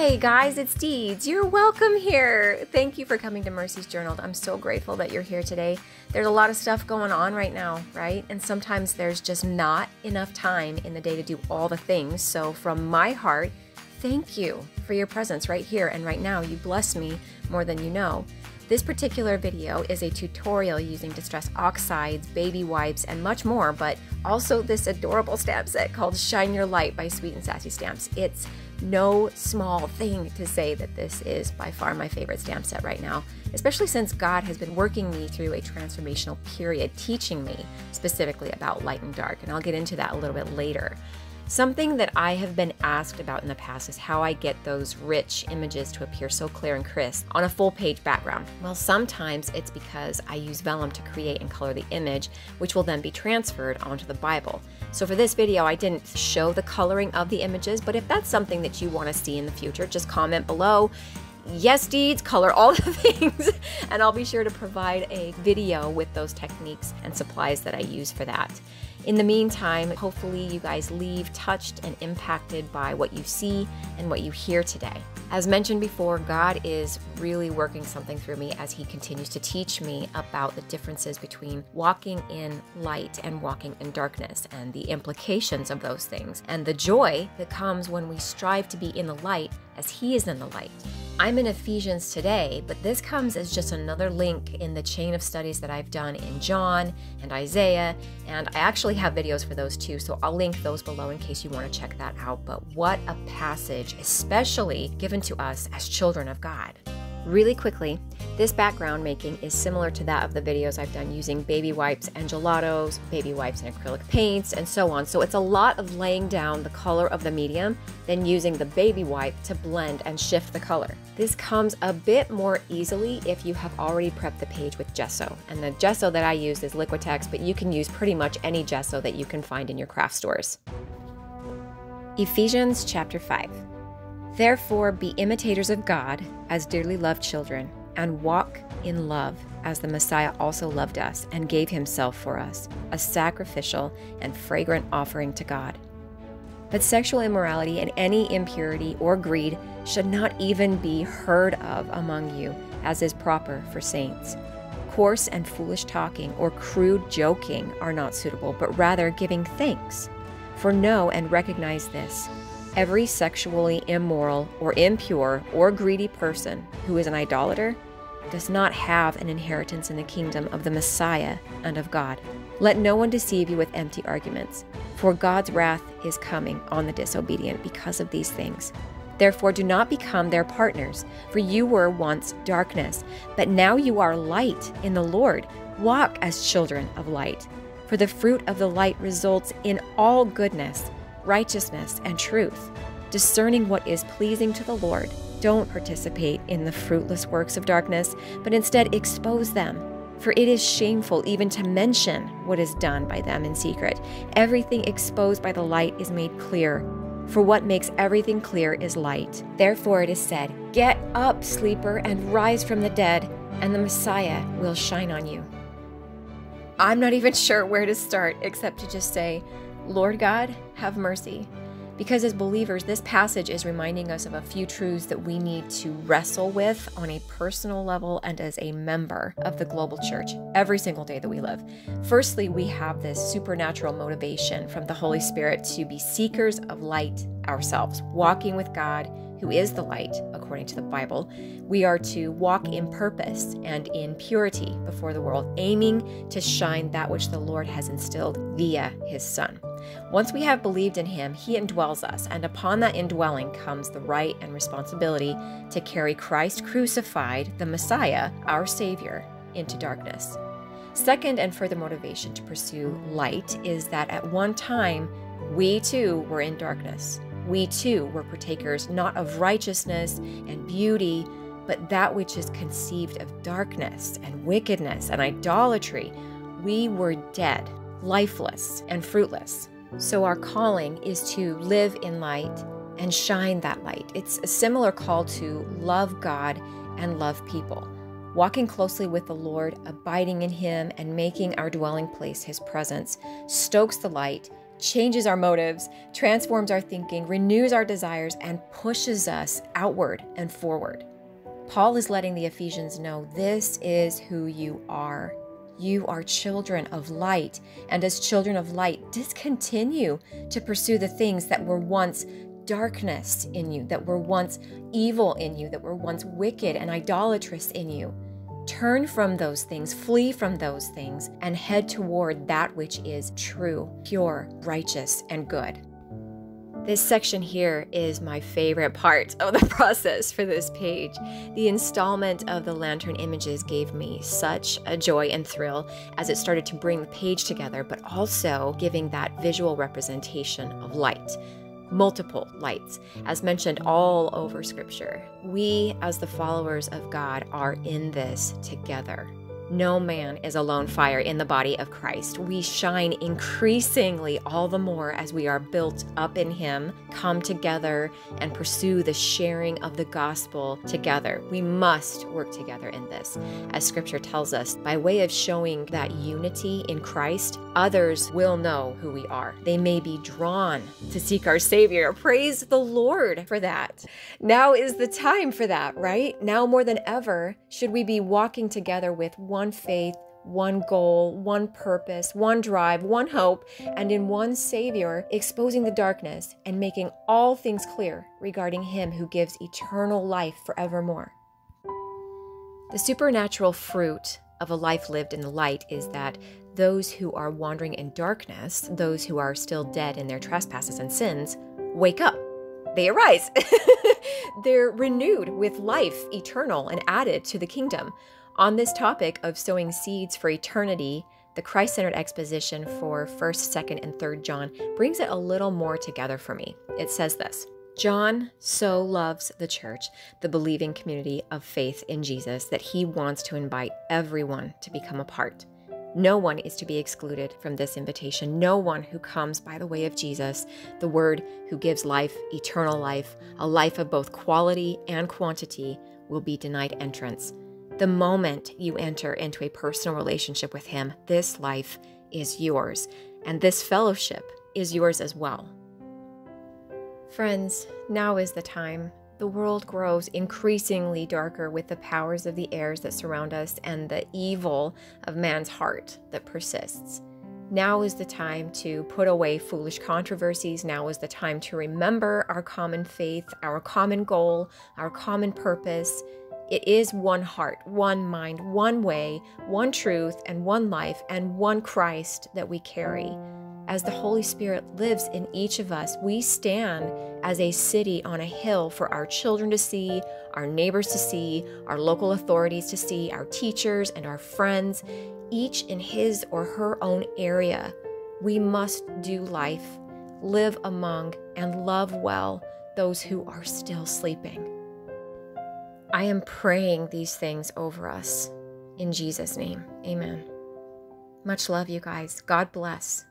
Hey guys, it's Deeds. You're welcome here. Thank you for coming to Mercy's Journal. I'm so grateful that you're here today. There's a lot of stuff going on right now, right? And sometimes there's just not enough time in the day to do all the things. So from my heart, thank you for your presence right here and right now. You bless me more than you know. This particular video is a tutorial using distress oxides, baby wipes, and much more, but also this adorable stamp set called Shine Your Light by Sweet and Sassy Stamps. It's no small thing to say that this is by far my favorite stamp set right now, especially since God has been working me through a transformational period, teaching me specifically about light and dark, and I'll get into that a little bit later. Something that I have been asked about in the past is how I get those rich images to appear so clear and crisp on a full-page background. Well, sometimes it's because I use vellum to create and color the image, which will then be transferred onto the Bible. So for this video, I didn't show the coloring of the images, but if that's something that you want to see in the future, just comment below. Yes, Deeds, color all the things, and I'll be sure to provide a video with those techniques and supplies that I use for that. In the meantime, hopefully you guys leave touched and impacted by what you see and what you hear today. As mentioned before, God is really working something through me as He continues to teach me about the differences between walking in light and walking in darkness and the implications of those things and the joy that comes when we strive to be in the light as He is in the light. I'm in Ephesians today, but this comes as just another link in the chain of studies that I've done in John and Isaiah, and I actually have videos for those too, so I'll link those below in case you want to check that out. But what a passage, especially given to us as children of God. Really quickly, this background making is similar to that of the videos I've done using baby wipes and gelatos, baby wipes and acrylic paints, and so on. So it's a lot of laying down the color of the medium, then using the baby wipe to blend and shift the color. This comes a bit more easily if you have already prepped the page with gesso. And the gesso that I use is Liquitex, but you can use pretty much any gesso that you can find in your craft stores. Ephesians chapter 5. Therefore, be imitators of God as dearly loved children, and walk in love as the Messiah also loved us and gave Himself for us, a sacrificial and fragrant offering to God. But sexual immorality and any impurity or greed should not even be heard of among you, as is proper for saints. Coarse and foolish talking or crude joking are not suitable, but rather giving thanks. For know and recognize this: every sexually immoral or impure or greedy person who is an idolater does not have an inheritance in the kingdom of the Messiah and of God. Let no one deceive you with empty arguments, for God's wrath is coming on the disobedient because of these things. Therefore do not become their partners, for you were once darkness, but now you are light in the Lord. Walk as children of light, for the fruit of the light results in all goodness, righteousness, and truth, discerning what is pleasing to the Lord. Don't participate in the fruitless works of darkness, but instead expose them. For it is shameful even to mention what is done by them in secret. Everything exposed by the light is made clear, for what makes everything clear is light. Therefore it is said, get up, sleeper, and rise from the dead, and the Messiah will shine on you. I'm not even sure where to start except to just say, Lord God, have mercy. Because as believers, this passage is reminding us of a few truths that we need to wrestle with on a personal level and as a member of the global church every single day that we live. Firstly, we have this supernatural motivation from the Holy Spirit to be seekers of light ourselves, walking with God, who is the light, according to the Bible. We are to walk in purpose and in purity before the world, aiming to shine that which the Lord has instilled via His Son. Once we have believed in Him, He indwells us, and upon that indwelling comes the right and responsibility to carry Christ crucified, the Messiah, our Savior, into darkness. Second, and further motivation to pursue light is that at one time, we too were in darkness. We too were partakers not of righteousness and beauty, but that which is conceived of darkness and wickedness and idolatry. We were dead, lifeless, and fruitless. So our calling is to live in light and shine that light. It's a similar call to love God and love people. Walking closely with the Lord, abiding in Him, and making our dwelling place His presence stokes the light changes our motives, transforms our thinking, renews our desires, and pushes us outward and forward. Paul is letting the Ephesians know this is who you are. You are children of light, and as children of light, discontinue to pursue the things that were once darkness in you, that were once evil in you, that were once wicked and idolatrous in you. Turn from those things, flee from those things, and head toward that which is true, pure, righteous, and good. This section here is my favorite part of the process for this page. The installment of the lantern images gave me such a joy and thrill as it started to bring the page together, but also giving that visual representation of light. Multiple lights, as mentioned all over Scripture. We, as the followers of God, are in this together. No man is a lone fire in the body of Christ. We shine increasingly all the more as we are built up in Him, come together, and pursue the sharing of the gospel together. We must work together in this. As Scripture tells us, by way of showing that unity in Christ, others will know who we are. They may be drawn to seek our Savior. Praise the Lord for that. Now is the time for that, right? Now more than ever, should we be walking together with one faith, one goal, one purpose, one drive, one hope, and in one Savior, exposing the darkness and making all things clear regarding Him who gives eternal life forevermore. The supernatural fruit of a life lived in the light is that those who are wandering in darkness, those who are still dead in their trespasses and sins, wake up. They arise. They're renewed with life eternal and added to the kingdom. On this topic of sowing seeds for eternity, the Christ-centered exposition for 1st, 2nd, and 3rd John brings it a little more together for me. It says this: John so loves the church, the believing community of faith in Jesus, that he wants to invite everyone to become a part. No one is to be excluded from this invitation. No one who comes by the way of Jesus, the Word who gives life, eternal life, a life of both quality and quantity, will be denied entrance. The moment you enter into a personal relationship with Him, this life is yours, and this fellowship is yours as well. Friends, now is the time. The world grows increasingly darker with the powers of the airs that surround us and the evil of man's heart that persists. Now is the time to put away foolish controversies. Now is the time to remember our common faith, our common goal, our common purpose. It is one heart, one mind, one way, one truth, and one life, and one Christ that we carry. As the Holy Spirit lives in each of us, we stand as a city on a hill for our children to see, our neighbors to see, our local authorities to see, our teachers and our friends, each in his or her own area. We must do life, live among, and love well those who are still sleeping. I am praying these things over us. In Jesus' name, amen. Much love, you guys. God bless.